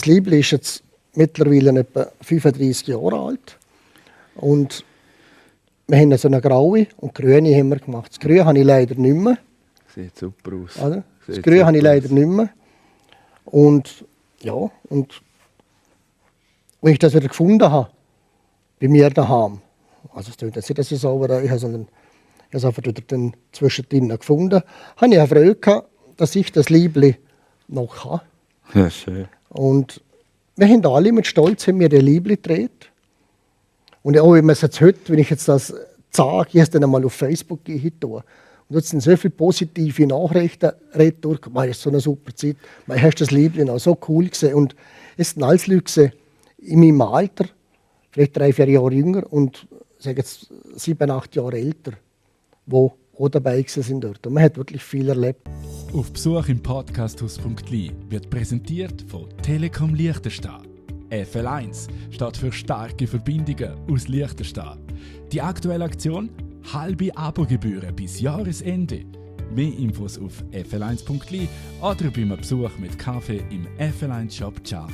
Das Liebli ist jetzt mittlerweile etwa 35 Jahre alt. Und wir haben so eine graue und grüne haben wir gemacht. Das Grüne habe ich leider nicht mehr. Sieht super aus. Oder? Das Grüne habe ich leider nicht mehr. Und ja, und als ich das wieder gefunden habe, bei mir daheim, also es klingt jetzt nicht, dass ich sauber habe, sondern ich habe es einfach wieder dann zwischendrin gefunden, habe ich eine Freude gehabt, dass ich das Liebli noch habe. Ja, schön. Und wir haben alle mit Stolz haben wir die Liebli gedreht. Und auch wenn man es jetzt heute, wenn ich jetzt das sage, ich es dann einmal auf Facebook tue. Und jetzt sind so viele positive Nachrichten retour. Das ist so eine super Zeit. Man hast das Liebli noch so cool gesehen. Und es sind alles Leute gesehen, in meinem Alter, vielleicht 3-4 Jahre jünger und sage jetzt 7-8 Jahre älter, die auch dabei sind dort. Und man hat wirklich viel erlebt. Auf Besuch im Podcasthaus.li wird präsentiert von Telekom Liechtenstein. FL1 steht für starke Verbindungen aus Liechtenstein. Die aktuelle Aktion: halbe Abogebühren bis Jahresende. Mehr Infos auf fl1.li oder beim Besuch mit Kaffee im FL1 Shop. Ciao.